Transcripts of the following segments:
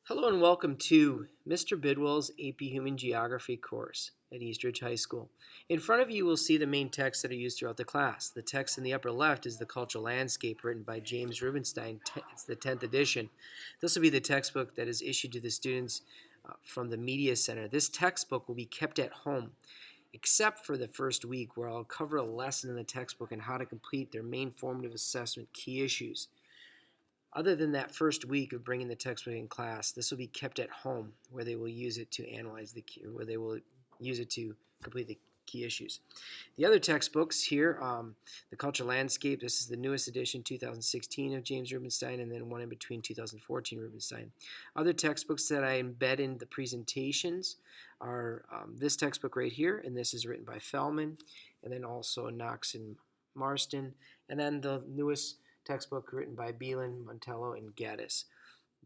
Hello and welcome to Mr. Bidwell's AP Human Geography course at Eastridge High School. In front of you will see the main texts that are used throughout the class. The text in the upper left is The Cultural Landscape, written by James Rubenstein. It's the 10th edition. This will be the textbook that is issued to the students from the Media Center. This textbook will be kept at home, except for the first week, where I'll cover a lesson in the textbook on how to complete their main formative assessment key issues. Other than that first week of bringing the textbook in class, this will be kept at home where they will use it to analyze the key, or where they will use it to complete the key issues. The other textbooks here, The Cultural Landscape, this is the newest edition, 2016 of James Rubenstein, and then one in between, 2014 Rubenstein. Other textbooks that I embed in the presentations are this textbook right here, and this is written by Fellman, and then also Knox and Marston, and then the newest textbook written by Beelan, Montello, and Gaddis.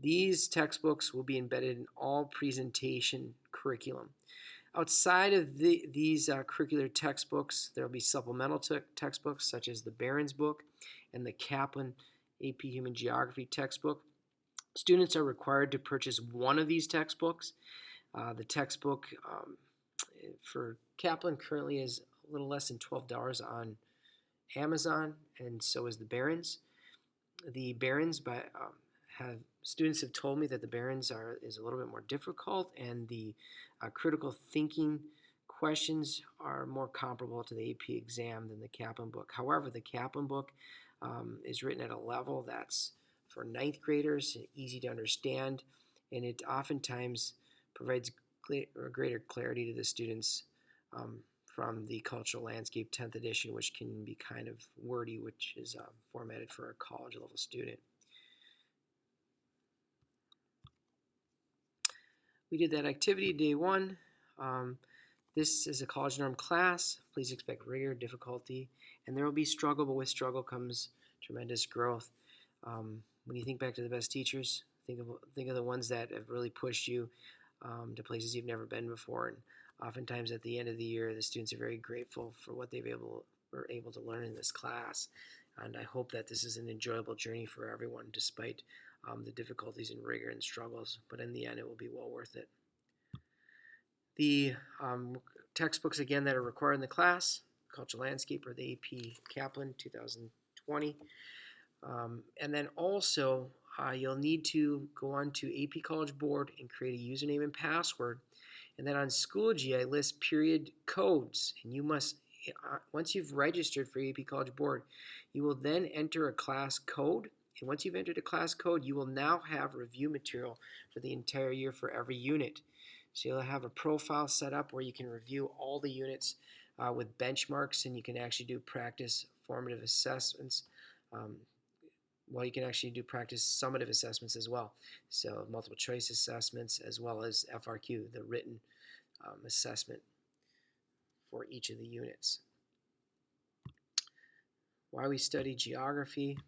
These textbooks will be embedded in all presentation curriculum. Outside of these curricular textbooks, there will be supplemental textbooks such as the Barron's book and the Kaplan AP Human Geography textbook. Students are required to purchase one of these textbooks. The textbook for Kaplan currently is a little less than $12 on Amazon, and so is the Barron's. The Barron's have students have told me that the Barron's is a little bit more difficult, and the critical thinking questions are more comparable to the AP exam than the Kaplan book. However, the Kaplan book is written at a level that's for ninth graders, easy to understand, and it oftentimes provides greater clarity to the students from the Cultural Landscape 10th edition, which can be kind of wordy, which is formatted for a college level student. We did that activity day one. This is a college norm class. Please expect rigor, difficulty, and there will be struggle, but with struggle comes tremendous growth. When you think back to the best teachers, think of the ones that have really pushed you to places you've never been before. And oftentimes at the end of the year, the students are very grateful for what were able to learn in this class. And I hope that this is an enjoyable journey for everyone, despite the difficulties and rigor and struggles. But in the end, it will be well worth it. The textbooks, again, that are required in the class, Cultural Landscape or the AP Kaplan 2020. And then also, you'll need to go on to AP College Board and create a username and password. And then on Schoology, I list period codes. And you must, once you've registered for AP College Board, you will then enter a class code. And once you've entered a class code, you will now have review material for the entire year for every unit. So you'll have a profile set up where you can review all the units with benchmarks, and you can actually do practice formative assessments. You can actually do practice summative assessments as well. So multiple choice assessments as well as FRQ, the written assessment for each of the units. Why we study geography.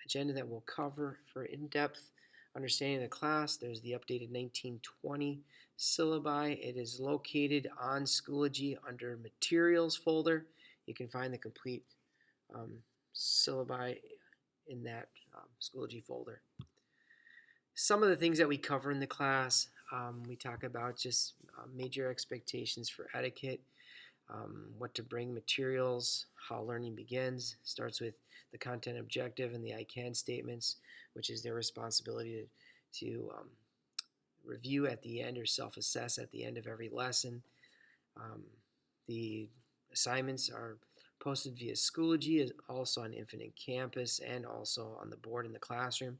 Agenda that we'll cover for in-depth understanding the class. There's the updated 1920 syllabi. It is located on Schoology under Materials folder. You can find the complete syllabi in that Schoology folder. Some of the things that we cover in the class, we talk about just major expectations for etiquette, what to bring, materials, how learning begins. Starts with the content objective and the I can statements, which is their responsibility to review at the end or self-assess at the end of every lesson. The assignments are posted via Schoology, also on Infinite Campus, and also on the board in the classroom.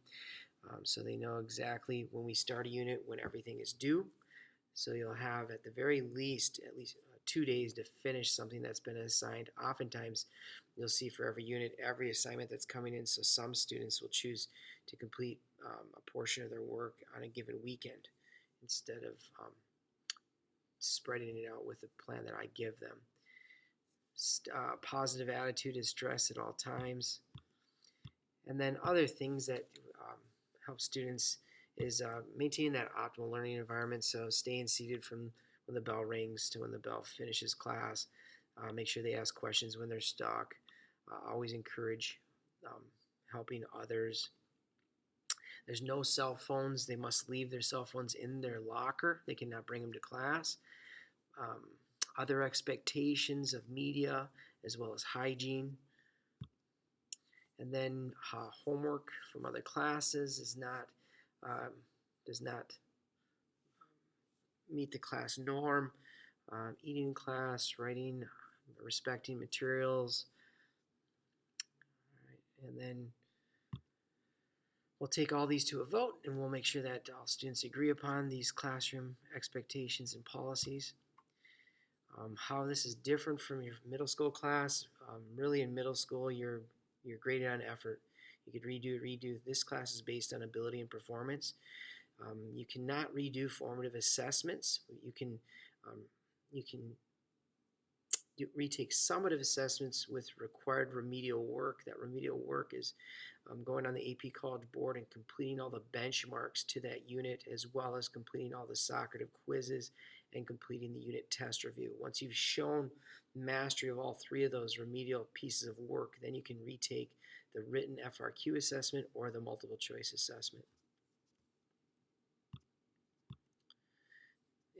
So they know exactly when we start a unit, when everything is due. So you'll have at the very least, 2 days to finish something that's been assigned. Oftentimes, you'll see for every unit, every assignment that's coming in. So some students will choose to complete a portion of their work on a given weekend instead of spreading it out with the plan that I give them. Positive attitude is stress at all times. And then other things that help students is maintaining that optimal learning environment. So staying seated from when the bell rings to when the bell finishes class. Make sure they ask questions when they're stuck. Always encourage helping others. There's no cell phones. They must leave their cell phones in their locker. They cannot bring them to class. Um, Other expectations of media as well as hygiene. And then homework from other classes is not does not meet the class norm. Eating in class, writing, respecting materials. All right, and then we'll take all these to a vote, and we'll make sure that all students agree upon these classroom expectations and policies. How this is different from your middle school class. Really, in middle school, you're graded on effort. You could redo. This class is based on ability and performance. You cannot redo formative assessments. Um, you can retake summative assessments with required remedial work. That remedial work is going on the AP College Board and completing all the benchmarks to that unit, as well as completing all the Socrative quizzes and completing the unit test review. Once you've shown mastery of all three of those remedial pieces of work, then you can retake the written FRQ assessment or the multiple choice assessment.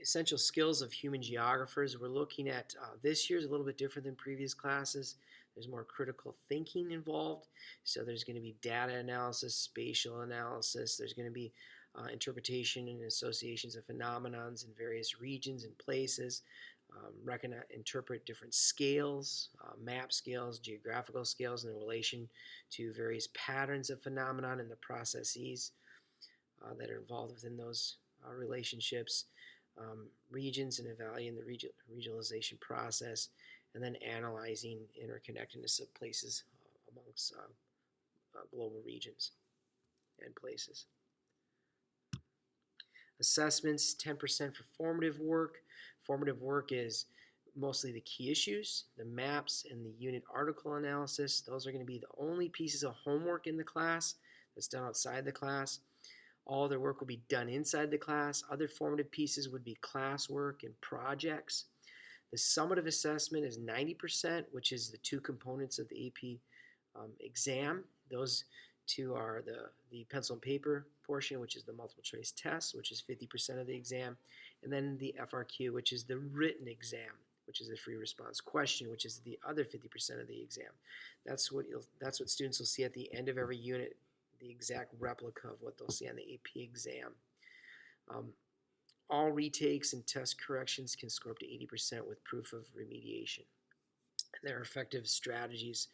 Essential skills of human geographers. We're looking at this year's a little bit different than previous classes. There's more critical thinking involved. So there's going to be data analysis, spatial analysis. There's going to be interpretation and associations of phenomenons in various regions and places. Interpret different scales, map scales, geographical scales in relation to various patterns of phenomenon and the processes that are involved within those relationships. Regions and evaluating the regionalization process, and then analyzing interconnectedness of places amongst global regions and places. Assessments, 10% for formative work. Formative work is mostly the key issues, the maps, and the unit article analysis. Those are going to be the only pieces of homework in the class that's done outside the class. All their work will be done inside the class. Other formative pieces would be classwork and projects. The summative assessment is 90%, which is the two components of the AP exam. Those two are the pencil and paper portion, which is the multiple choice test, which is 50% of the exam, and then the FRQ, which is the written exam, which is the free response question, which is the other 50% of the exam. That's what students will see at the end of every unit, the exact replica of what they'll see on the AP exam. All retakes and test corrections can score up to 80% with proof of remediation. And there are effective strategies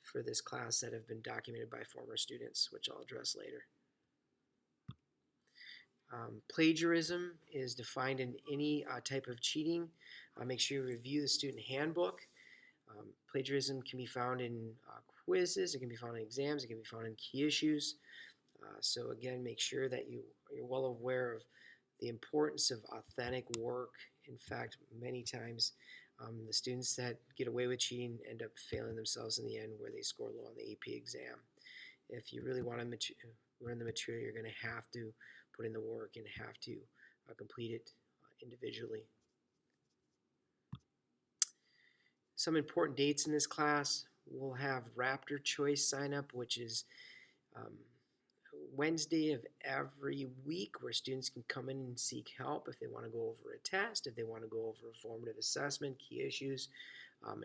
for this class that have been documented by former students, which I'll address later. Plagiarism is defined in any type of cheating. Make sure you review the student handbook. Plagiarism can be found in quizzes, it can be found in exams, it can be found in key issues. So again, make sure that you're well aware of the importance of authentic work. In fact, many times the students that get away with cheating end up failing themselves in the end, where they score low on the AP exam. If you really want to learn the material, you're going to have to put in the work and have to complete it individually. Some important dates in this class. We'll have Raptor Choice sign up, which is Wednesday of every week, where students can come in and seek help if they want to go over a test, if they want to go over a formative assessment, key issues,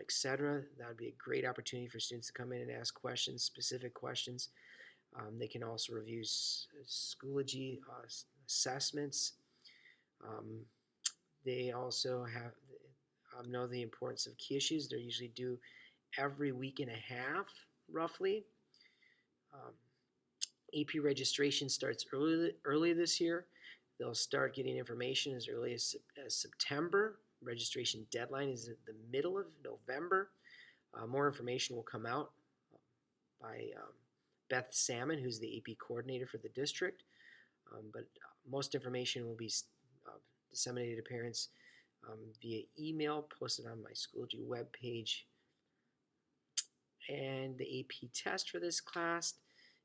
etc. That would be a great opportunity for students to come in and ask questions, specific questions. They can also review Schoology assessments. They also know the importance of key issues. They're usually due every week and a half, roughly. AP registration starts early this year. They'll start getting information as early as September. Registration deadline is at the middle of November. More information will come out by Beth Salmon, who's the AP coordinator for the district. But most information will be disseminated to parents via email, posted on my Schoology webpage. And the AP test for this class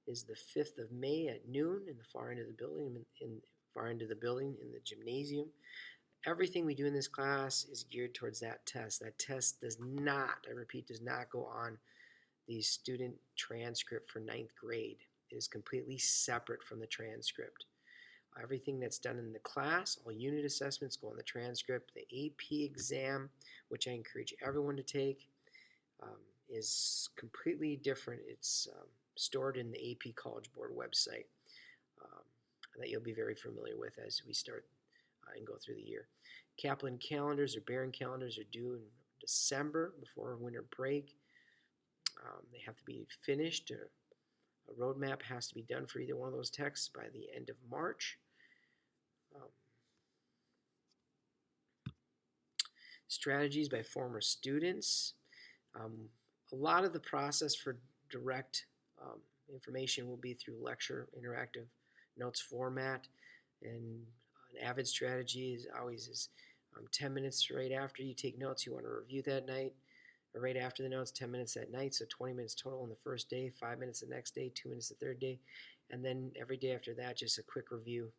is the 5th of May at noon in the far end of the building, in the gymnasium. Everything we do in this class is geared towards that test. That test does not, I repeat, does not go on the student transcript for 9th grade. It is completely separate from the transcript. Everything that's done in the class, all unit assessments go on the transcript. The AP exam, which I encourage everyone to take, is completely different. It's stored in the AP College Board website um, that you'll be very familiar with as we start and go through the year. Kaplan calendars or Barron calendars are due in December before winter break. They have to be finished. A roadmap has to be done for either one of those texts by the end of March. Um, Strategies by former students. A lot of the process for direct information will be through lecture, interactive notes format, and an avid strategy is always 10 minutes right after you take notes. You want to review that night, or right after the notes, 10 minutes that night, so 20 minutes total on the first day, 5 minutes the next day, 2 minutes the third day, and then every day after that, just a quick review.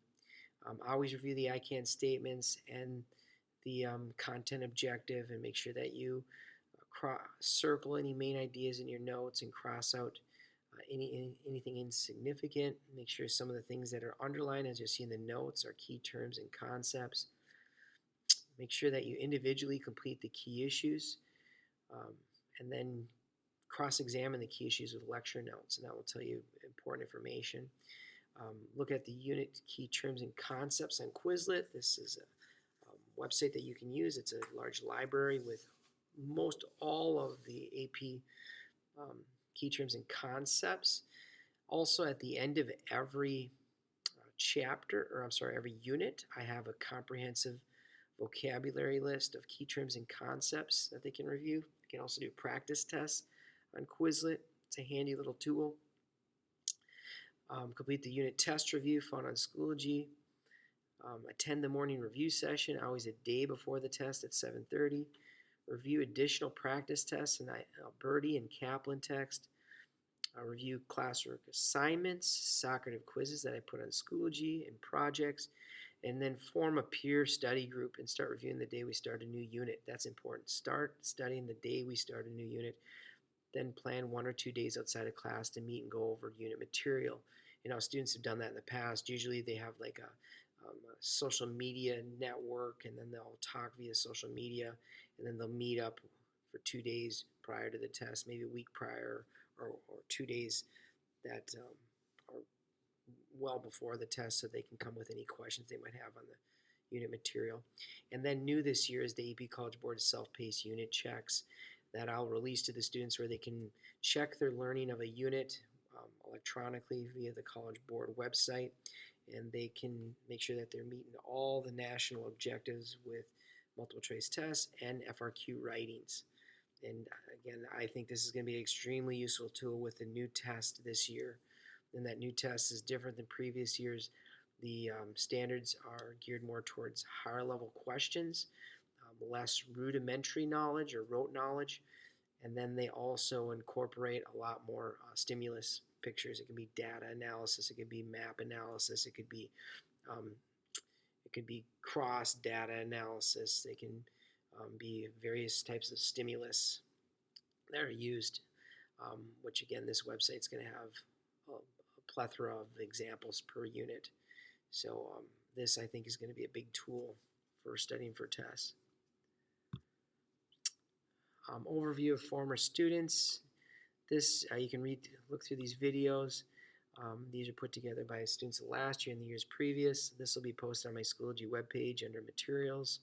Always review the ICANN statements and the content objective, and make sure that you circle any main ideas in your notes and cross out anything insignificant. Make sure some of the things that are underlined, as you see in the notes, are key terms and concepts. Make sure that you individually complete the key issues, and then cross-examine the key issues with lecture notes, and that will tell you important information. Look at the unit key terms and concepts on Quizlet. This is a website that you can use. It's a large library with most all of the AP key terms and concepts. Also, at the end of every every unit, I have a comprehensive vocabulary list of key terms and concepts that they can review. You can also do practice tests on Quizlet. It's a handy little tool. Complete the unit test review found on Schoology. Attend the morning review session, always a day before the test at 7:30. Review additional practice tests in Alberti and Kaplan text. Review classwork assignments, Socrative quizzes that I put on Schoology, and projects. And then form a peer study group and start reviewing the day we start a new unit. That's important. Start studying the day we start a new unit. Then plan 1 or 2 days outside of class to meet and go over unit material. Students have done that in the past. Usually they have like a social media network, and then they'll talk via social media, and then they'll meet up for 2 days prior to the test, maybe a week prior, or 2 days that are well before the test, so they can come with any questions they might have on the unit material. And then new this year is the AP College Board self-paced unit checks that I'll release to the students, where they can check their learning of a unit electronically via the College Board website, and they can make sure that they're meeting all the national objectives with multiple choice tests and FRQ writings. And again, I think this is going to be an extremely useful tool with the new test this year. And that new test is different than previous years. The standards are geared more towards higher level questions, less rudimentary knowledge or rote knowledge, and then they also incorporate a lot more stimulus pictures. It can be data analysis, it could be map analysis, it could be cross data analysis. They can be various types of stimulus that are used, which again, this website is going to have a plethora of examples per unit. So this, I think, is going to be a big tool for studying for tests. Overview of former students. This you can look through these videos. These are put together by students last year and the years previous. This will be posted on my Schoology webpage under materials.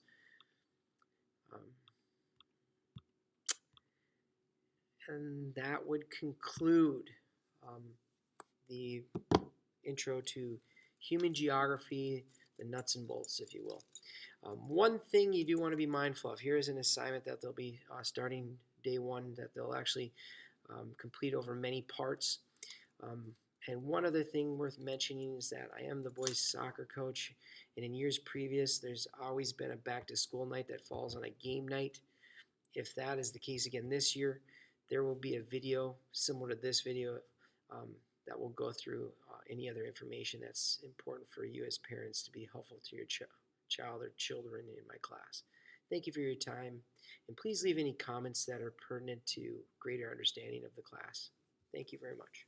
And that would conclude the intro to human geography, the nuts and bolts, if you will. One thing you do want to be mindful of, here is an assignment that they'll be starting day one, that they'll actually complete over many parts. And one other thing worth mentioning is that I am the boys soccer coach, and in years previous, there's always been a back-to-school night that falls on a game night. If that is the case again this year, there will be a video similar to this video that will go through any other information that's important for you as parents to be helpful to your child or children in my class. Thank you for your time, and please leave any comments that are pertinent to greater understanding of the class. Thank you very much.